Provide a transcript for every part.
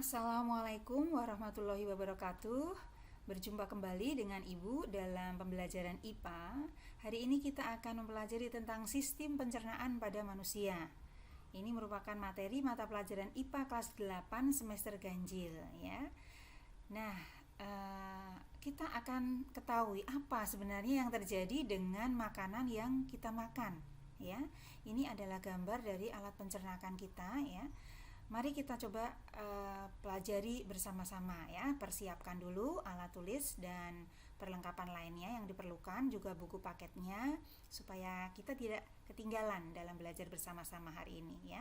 Assalamualaikum warahmatullahi wabarakatuh. Berjumpa kembali dengan Ibu dalam pembelajaran IPA. Hari ini kita akan mempelajari tentang sistem pencernaan pada manusia. Ini merupakan materi mata pelajaran IPA kelas 8 semester ganjil ya. Nah, kita akan ketahui apa sebenarnya yang terjadi dengan makanan yang kita makan ya. Ini adalah gambar dari alat pencernaan kita ya. Mari kita coba pelajari bersama-sama ya. Persiapkan dulu alat tulis dan perlengkapan lainnya yang diperlukan, juga buku paketnya, supaya kita tidak ketinggalan dalam belajar bersama-sama hari ini ya.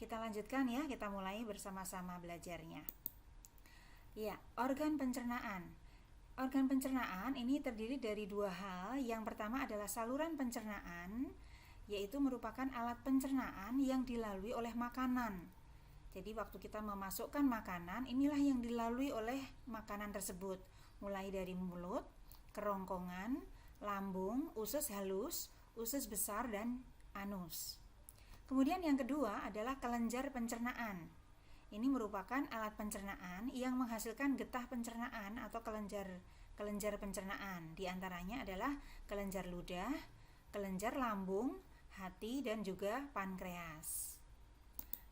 Kita lanjutkan ya, kita mulai bersama-sama belajarnya. Ya, organ pencernaan. Organ pencernaan ini terdiri dari dua hal. Yang pertama adalah saluran pencernaan, yaitu merupakan alat pencernaan yang dilalui oleh makanan. Jadi waktu kita memasukkan makanan, inilah yang dilalui oleh makanan tersebut, mulai dari mulut, kerongkongan, lambung, usus halus, usus besar, dan anus. Kemudian yang kedua adalah kelenjar pencernaan. Ini merupakan alat pencernaan yang menghasilkan getah pencernaan atau kelenjar pencernaan. Di antaranya adalah kelenjar ludah, kelenjar lambung, hati, dan juga pankreas.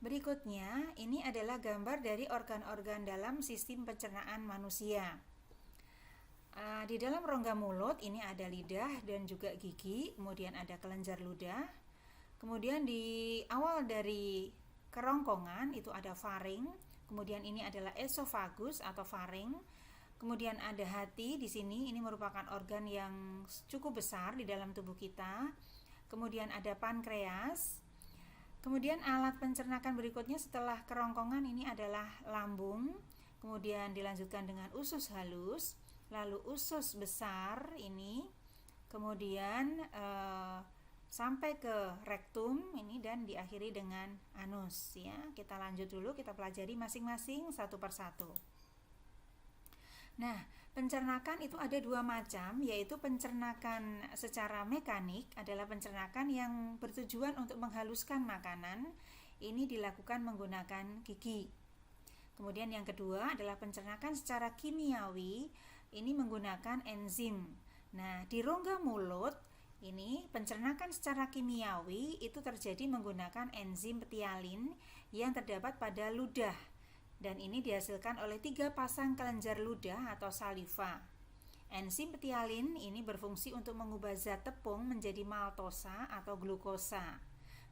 Berikutnya, ini adalah gambar dari organ-organ dalam sistem pencernaan manusia. Di dalam rongga mulut ini ada lidah dan juga gigi, kemudian ada kelenjar ludah. Kemudian di awal dari kerongkongan itu ada faring, kemudian ini adalah esofagus atau faring. Kemudian ada hati di sini, ini merupakan organ yang cukup besar di dalam tubuh kita. Kemudian ada pankreas. Kemudian alat pencernaan berikutnya setelah kerongkongan ini adalah lambung, kemudian dilanjutkan dengan usus halus, lalu usus besar ini, kemudian sampai ke rektum ini dan diakhiri dengan anus ya. Kita lanjut dulu, kita pelajari masing-masing satu persatu. Nah, pencernaan itu ada dua macam, yaitu pencernaan secara mekanik adalah pencernaan yang bertujuan untuk menghaluskan makanan. Ini dilakukan menggunakan gigi. Kemudian yang kedua adalah pencernaan secara kimiawi, ini menggunakan enzim. Nah, di rongga mulut ini pencernaan secara kimiawi itu terjadi menggunakan enzim ptialin yang terdapat pada ludah. Dan ini dihasilkan oleh 3 pasang kelenjar ludah atau saliva. Enzim ptialin ini berfungsi untuk mengubah zat tepung menjadi maltosa atau glukosa.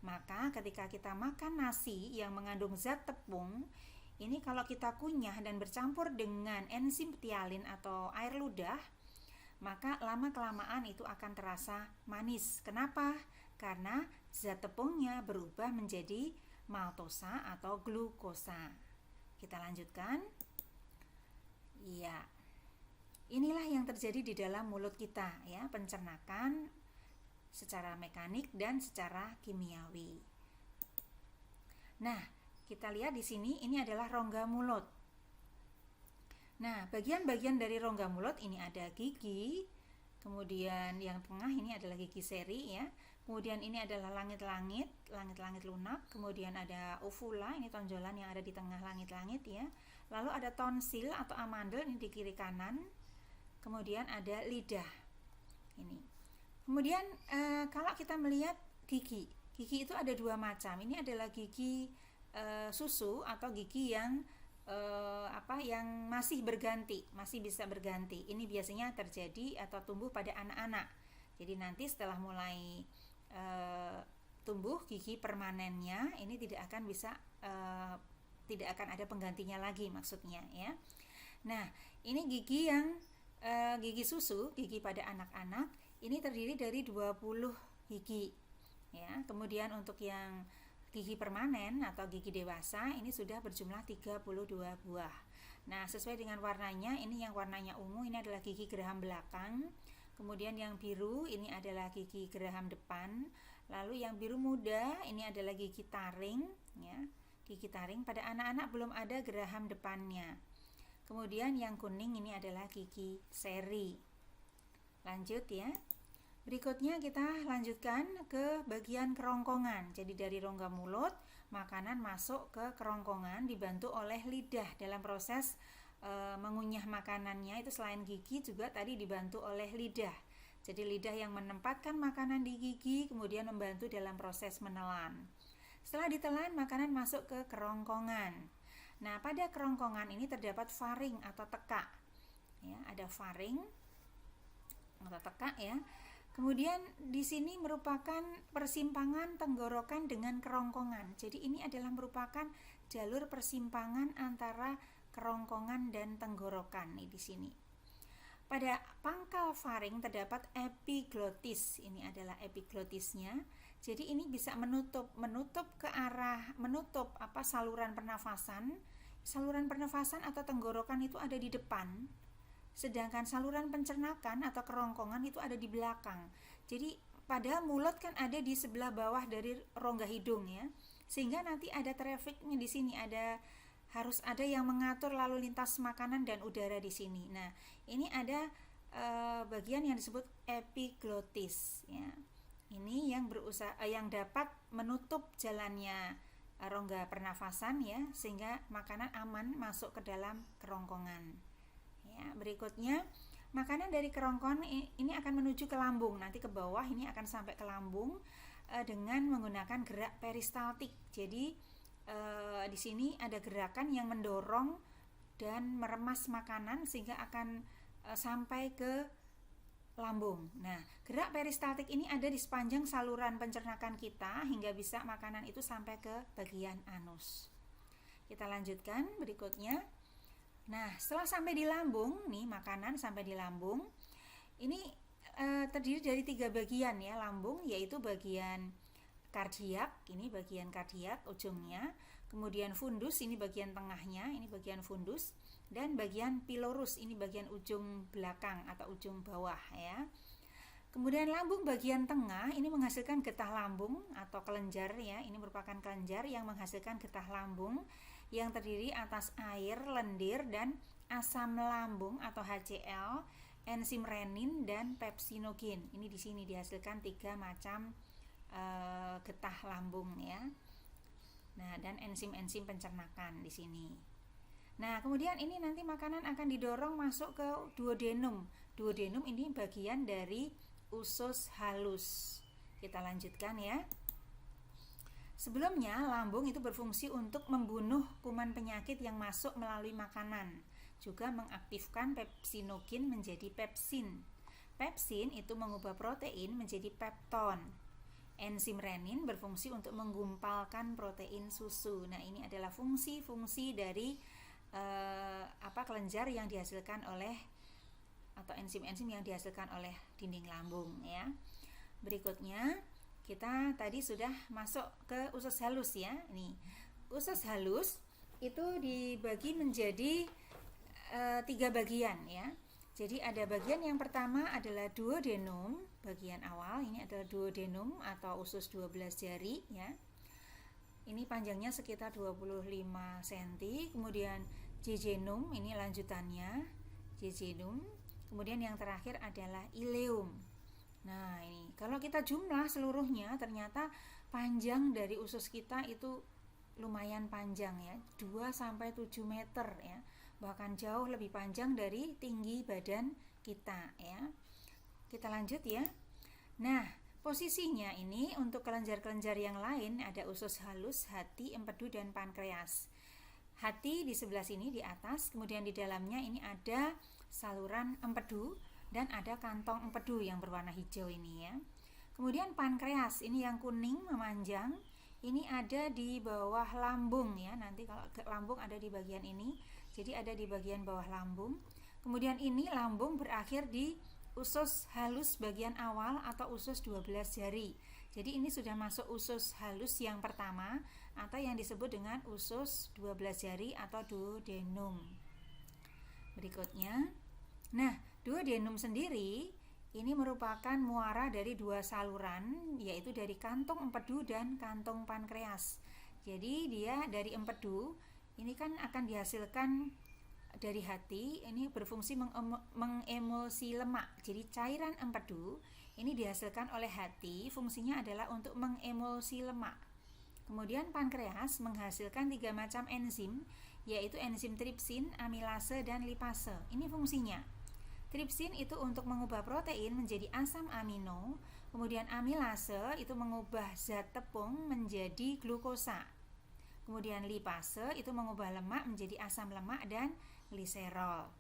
Maka ketika kita makan nasi yang mengandung zat tepung, ini kalau kita kunyah dan bercampur dengan enzim ptialin atau air ludah, maka lama-kelamaan itu akan terasa manis. Kenapa? Karena zat tepungnya berubah menjadi maltosa atau glukosa. Kita lanjutkan. Iya. Inilah yang terjadi di dalam mulut kita ya, pencernaan secara mekanik dan secara kimiawi. Nah, kita lihat di sini ini adalah rongga mulut. Nah, bagian-bagian dari rongga mulut ini ada gigi, kemudian yang tengah ini adalah gigi seri ya. Kemudian ini adalah langit-langit lunak, kemudian ada uvula, ini tonjolan yang ada di tengah langit-langit ya. Lalu ada tonsil atau amandel ini di kiri kanan. Kemudian ada lidah. Ini. Kemudian kalau kita melihat gigi itu ada dua macam. Ini adalah gigi susu atau gigi yang yang masih berganti, masih bisa berganti. Ini biasanya terjadi atau tumbuh pada anak-anak. Jadi nanti setelah mulai tumbuh gigi permanennya ini tidak akan ada penggantinya lagi maksudnya ya. Nah, ini gigi yang gigi susu, gigi pada anak-anak ini terdiri dari 20 gigi ya. Kemudian untuk yang gigi permanen atau gigi dewasa ini sudah berjumlah 32 buah. Nah, sesuai dengan warnanya, ini yang warnanya ungu ini adalah gigi geraham belakang. Kemudian yang biru ini adalah gigi geraham depan. Lalu yang biru muda ini adalah gigi taring ya. Gigi taring pada anak-anak belum ada geraham depannya. Kemudian yang kuning ini adalah gigi seri. Lanjut ya. Berikutnya kita lanjutkan ke bagian kerongkongan. Jadi dari rongga mulut makanan masuk ke kerongkongan dibantu oleh lidah dalam proses mengunyah makanannya. Itu selain gigi juga tadi dibantu oleh lidah. Jadi lidah yang menempatkan makanan di gigi kemudian membantu dalam proses menelan. Setelah ditelan, makanan masuk ke kerongkongan. Nah, pada kerongkongan ini terdapat faring atau tekak. Ya, ada faring atau tekak ya. Kemudian di sini merupakan persimpangan tenggorokan dengan kerongkongan. Jadi ini adalah merupakan jalur persimpangan antara kerongkongan dan tenggorokan nih di sini. Pada pangkal faring terdapat epiglotis. Ini adalah epiglotisnya. Jadi ini bisa menutup saluran pernafasan. Saluran pernafasan atau tenggorokan itu ada di depan. Sedangkan saluran pencernakan atau kerongkongan itu ada di belakang. Jadi padahal mulut kan ada di sebelah bawah dari rongga hidung ya. Sehingga nanti ada trafficnya di sini, harus ada yang mengatur lalu lintas makanan dan udara di sini. Nah, ini ada bagian yang disebut epiglotis ya. Ini yang dapat menutup jalannya rongga pernafasan ya, sehingga makanan aman masuk ke dalam kerongkongan. Ya, berikutnya makanan dari kerongkongan ini akan menuju ke lambung, nanti ke bawah ini akan sampai ke lambung dengan menggunakan gerak peristaltik. Jadi di sini ada gerakan yang mendorong dan meremas makanan sehingga akan sampai ke lambung. Nah, gerak peristaltik ini ada di sepanjang saluran pencernakan kita hingga bisa makanan itu sampai ke bagian anus. Kita lanjutkan berikutnya. Nah, setelah sampai di lambung, nih makanan sampai di lambung, ini terdiri dari 3 bagian ya lambung, yaitu bagian kardiak, ini bagian kardiak ujungnya, kemudian fundus, ini bagian tengahnya, ini bagian fundus, dan bagian pilorus, ini bagian ujung belakang atau ujung bawah ya. Kemudian lambung bagian tengah ini menghasilkan getah lambung atau kelenjar ya, ini merupakan kelenjar yang menghasilkan getah lambung yang terdiri atas air, lendir, dan asam lambung atau HCl, enzim renin, dan pepsinogen. Ini di sini dihasilkan 3 macam getah lambung ya. Nah, dan enzim-enzim pencernakan di sini. Nah, kemudian ini nanti makanan akan didorong masuk ke duodenum. Duodenum ini bagian dari usus halus. Kita lanjutkan ya. Sebelumnya, lambung itu berfungsi untuk membunuh kuman penyakit yang masuk melalui makanan, juga mengaktifkan pepsinogen menjadi pepsin. Pepsin itu mengubah protein menjadi pepton. Enzim renin berfungsi untuk menggumpalkan protein susu. Nah, ini adalah fungsi-fungsi dari kelenjar yang dihasilkan oleh atau enzim-enzim yang dihasilkan oleh dinding lambung ya. Berikutnya kita tadi sudah masuk ke usus halus ya. Nih, usus halus itu dibagi menjadi 3 bagian ya. Jadi ada bagian yang pertama adalah duodenum, bagian awal ini adalah duodenum atau usus 12 jari ya. Ini panjangnya sekitar 25 cm. Kemudian jejunum, ini lanjutannya jejunum. Kemudian yang terakhir adalah ileum. Nah, ini kalau kita jumlah seluruhnya ternyata panjang dari usus kita itu lumayan panjang ya, 2-7 meter ya. Bahkan jauh lebih panjang dari tinggi badan kita ya. Kita lanjut ya. Nah, posisinya ini untuk kelenjar-kelenjar yang lain ada usus halus, hati, empedu, dan pankreas. Hati di sebelah sini di atas, kemudian di dalamnya ini ada saluran empedu dan ada kantong empedu yang berwarna hijau ini ya. Kemudian pankreas ini yang kuning memanjang, ini ada di bawah lambung ya. Nanti kalau lambung ada di bagian ini, jadi ada di bagian bawah lambung. Kemudian ini lambung berakhir di usus halus bagian awal atau usus 12 jari. Jadi ini sudah masuk usus halus yang pertama atau yang disebut dengan usus 12 jari atau duodenum. Berikutnya, nah, duodenum sendiri ini merupakan muara dari 2 saluran, yaitu dari kantong empedu dan kantong pankreas. Jadi dia dari empedu ini kan akan dihasilkan dari hati, ini berfungsi mengemulsi lemak. Jadi cairan empedu ini dihasilkan oleh hati, fungsinya adalah untuk mengemulsi lemak. Kemudian pankreas menghasilkan 3 macam enzim, yaitu enzim tripsin, amilase, dan lipase. Ini fungsinya. Tripsin itu untuk mengubah protein menjadi asam amino, kemudian amilase itu mengubah zat tepung menjadi glukosa. Kemudian lipase itu mengubah lemak menjadi asam lemak dan gliserol.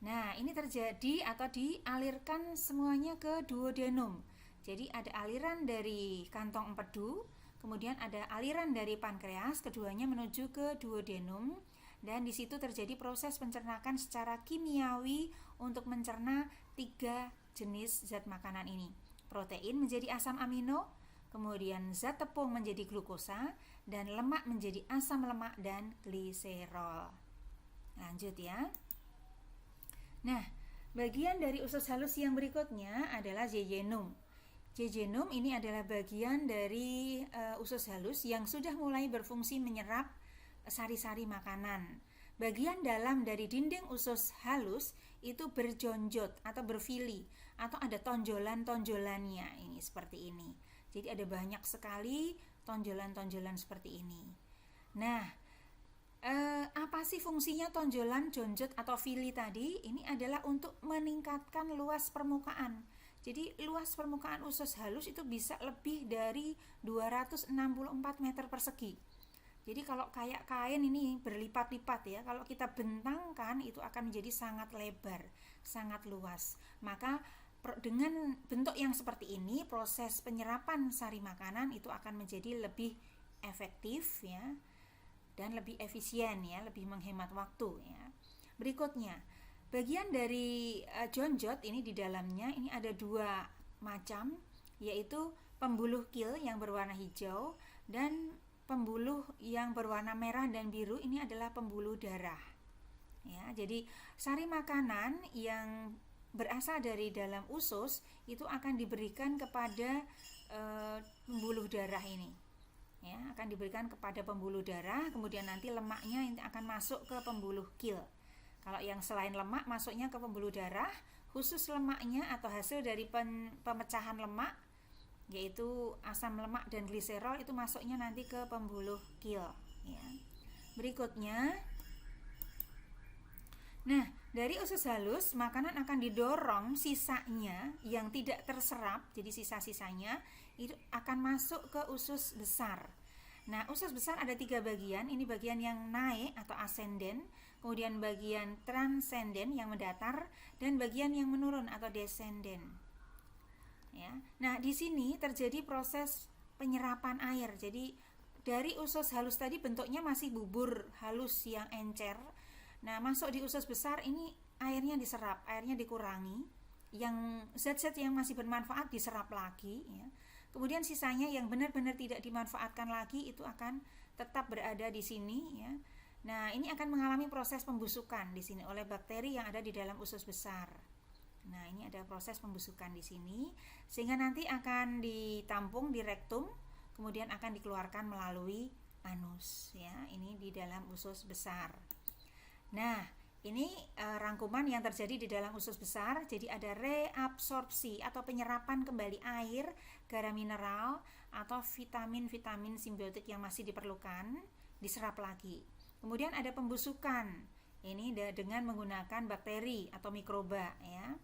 Nah, ini terjadi atau dialirkan semuanya ke duodenum. Jadi ada aliran dari kantong empedu, kemudian ada aliran dari pankreas, keduanya menuju ke duodenum, dan di situ terjadi proses pencernakan secara kimiawi untuk mencerna 3 jenis zat makanan ini. Protein menjadi asam amino, kemudian zat tepung menjadi glukosa, dan lemak menjadi asam lemak dan gliserol. Lanjut ya. Nah, bagian dari usus halus yang berikutnya adalah jejunum. Jejunum ini adalah bagian dari usus halus yang sudah mulai berfungsi menyerap sari-sari makanan. Bagian dalam dari dinding usus halus itu berjonjot atau berfili atau ada tonjolan-tonjolannya, ini seperti ini. Jadi ada banyak sekali tonjolan-tonjolan seperti ini. Nah, apa sih fungsinya tonjolan, jonjot atau fili tadi? Ini adalah untuk meningkatkan luas permukaan. Jadi luas permukaan usus halus itu bisa lebih dari 264 meter persegi. Jadi kalau kayak kain ini berlipat-lipat ya, kalau kita bentangkan itu akan menjadi sangat lebar, sangat luas. Maka dengan bentuk yang seperti ini, proses penyerapan sari makanan itu akan menjadi lebih efektif ya, dan lebih efisien ya, lebih menghemat waktu ya. Berikutnya, bagian dari jonjot ini di dalamnya ini ada 2 macam, yaitu pembuluh kil yang berwarna hijau dan pembuluh yang berwarna merah dan biru, ini adalah pembuluh darah. Ya, jadi sari makanan yang berasal dari dalam usus itu akan diberikan kepada pembuluh darah ini. Ya, akan diberikan kepada pembuluh darah, kemudian nanti lemaknya akan masuk ke pembuluh kil. Kalau yang selain lemak masuknya ke pembuluh darah, khusus lemaknya atau hasil dari pemecahan lemak, yaitu asam lemak dan gliserol, itu masuknya nanti ke pembuluh kil ya. Berikutnya, nah dari usus halus makanan akan didorong sisanya yang tidak terserap, jadi sisa-sisanya itu akan masuk ke usus besar. Nah, usus besar ada 3 bagian. Ini bagian yang naik atau ascenden, kemudian bagian transcenden yang mendatar, dan bagian yang menurun atau descenden. Ya. Nah, di sini terjadi proses penyerapan air. Jadi dari usus halus tadi bentuknya masih bubur halus yang encer. Nah, masuk di usus besar ini airnya diserap, airnya dikurangi. Yang zat-zat yang masih bermanfaat diserap lagi ya. Kemudian sisanya yang benar-benar tidak dimanfaatkan lagi itu akan tetap berada di sini ya. Nah, ini akan mengalami proses pembusukan di sini oleh bakteri yang ada di dalam usus besar. Nah, ini ada proses pembusukan di sini sehingga nanti akan ditampung di rektum, kemudian akan dikeluarkan melalui anus ya. Ini di dalam usus besar. Nah, ini rangkuman yang terjadi di dalam usus besar. Jadi ada reabsorpsi atau penyerapan kembali air, garam mineral atau vitamin-vitamin simbiotik yang masih diperlukan diserap lagi. Kemudian ada pembusukan. Ini dengan menggunakan bakteri atau mikroba ya.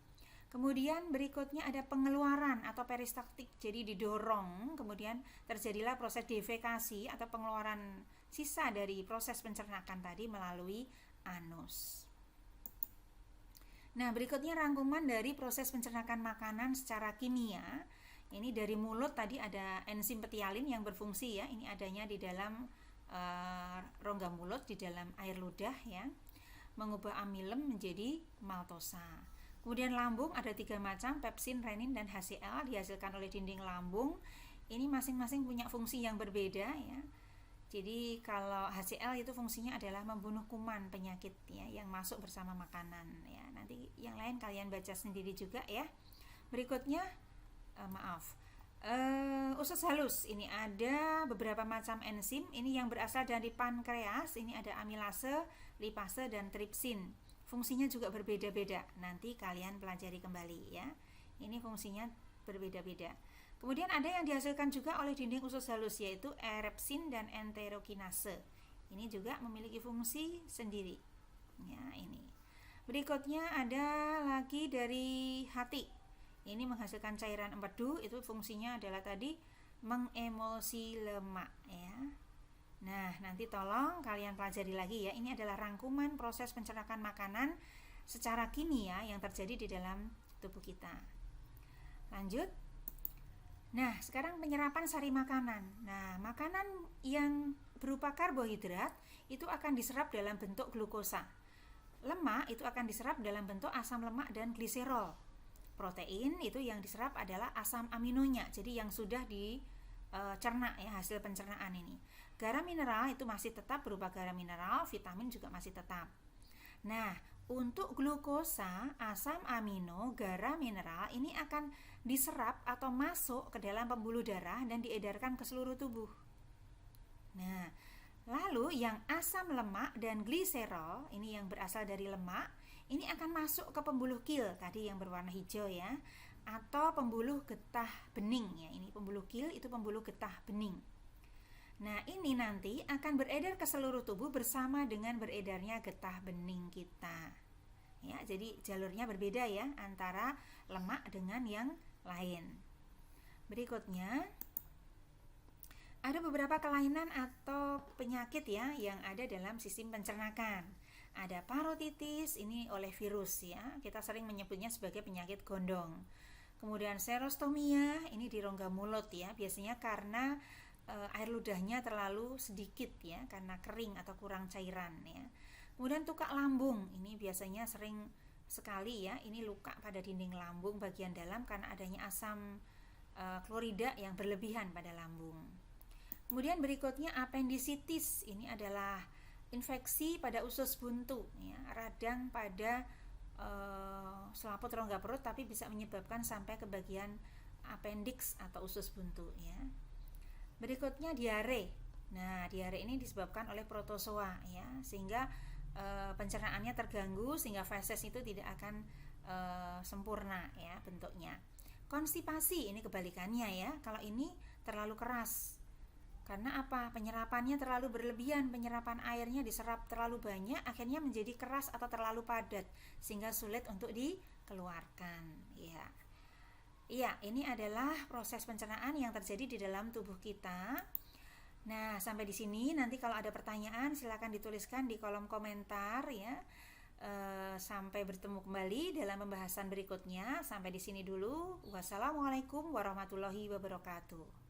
Kemudian berikutnya ada pengeluaran atau peristaltik, jadi didorong, kemudian terjadilah proses defekasi atau pengeluaran sisa dari proses pencernaan tadi melalui anus. Nah, berikutnya rangkuman dari proses pencernaan makanan secara kimia. Ini dari mulut tadi ada enzim petialin yang berfungsi ya, ini adanya di dalam rongga mulut, di dalam air ludah ya, mengubah amilem menjadi maltosa. Kemudian lambung ada 3 macam, pepsin, renin, dan HCl dihasilkan oleh dinding lambung. Ini masing-masing punya fungsi yang berbeda ya. Jadi kalau HCl itu fungsinya adalah membunuh kuman penyakit ya yang masuk bersama makanan ya. Nanti yang lain kalian baca sendiri juga ya. Berikutnya usus halus, ini ada beberapa macam enzim. Ini yang berasal dari pankreas, ini ada amilase, lipase, dan tripsin. Fungsinya juga berbeda-beda, nanti kalian pelajari kembali ya. Ini fungsinya berbeda-beda. Kemudian ada yang dihasilkan juga oleh dinding usus halus, yaitu erepsin dan enterokinase. Ini juga memiliki fungsi sendiri. Ya, ini. Berikutnya ada lagi dari hati. Ini menghasilkan cairan empedu, itu fungsinya adalah tadi mengemulsi lemak ya. Nah, nanti tolong kalian pelajari lagi ya. Ini adalah rangkuman proses pencernaan makanan secara kimia yang terjadi di dalam tubuh kita. Lanjut. Nah, sekarang penyerapan sari makanan. Nah, makanan yang berupa karbohidrat itu akan diserap dalam bentuk glukosa. Lemak itu akan diserap dalam bentuk asam lemak dan gliserol. Protein itu yang diserap adalah asam aminonya, jadi yang sudah dicerna ya, hasil pencernaan ini. Garam mineral itu masih tetap berupa garam mineral, vitamin juga masih tetap. Nah, untuk glukosa, asam amino, garam mineral ini akan diserap atau masuk ke dalam pembuluh darah dan diedarkan ke seluruh tubuh. Nah, lalu yang asam lemak dan gliserol, ini yang berasal dari lemak, ini akan masuk ke pembuluh kil tadi yang berwarna hijau ya, atau pembuluh getah bening ya. Ini pembuluh kil, itu pembuluh getah bening. Nah, ini nanti akan beredar ke seluruh tubuh bersama dengan beredarnya getah bening kita. Ya, jadi jalurnya berbeda ya antara lemak dengan yang lain. Berikutnya ada beberapa kelainan atau penyakit ya yang ada dalam sistem pencernaan. Ada parotitis, ini oleh virus ya. Kita sering menyebutnya sebagai penyakit gondong. Kemudian serostomia, ini di rongga mulut ya. Biasanya karena air ludahnya terlalu sedikit ya, karena kering atau kurang cairan ya. Kemudian tukak lambung, ini biasanya sering sekali ya. Ini luka pada dinding lambung bagian dalam karena adanya asam klorida yang berlebihan pada lambung. Kemudian berikutnya appendicitis, ini adalah infeksi pada usus buntu ya, radang pada selaput rongga perut, tapi bisa menyebabkan sampai ke bagian appendix atau usus buntu ya. Berikutnya diare. Nah, diare ini disebabkan oleh protozoa ya, sehingga pencernaannya terganggu sehingga feses itu tidak akan sempurna ya bentuknya. Konstipasi ini kebalikannya ya. Kalau ini terlalu keras. Karena apa? Penyerapannya terlalu berlebihan, penyerapan airnya diserap terlalu banyak, akhirnya menjadi keras atau terlalu padat sehingga sulit untuk dikeluarkan ya. Iya, ini adalah proses pencernaan yang terjadi di dalam tubuh kita. Nah, sampai di sini. Nanti kalau ada pertanyaan silakan dituliskan di kolom komentar ya. Sampai bertemu kembali dalam pembahasan berikutnya. Sampai di sini dulu. Wassalamualaikum warahmatullahi wabarakatuh.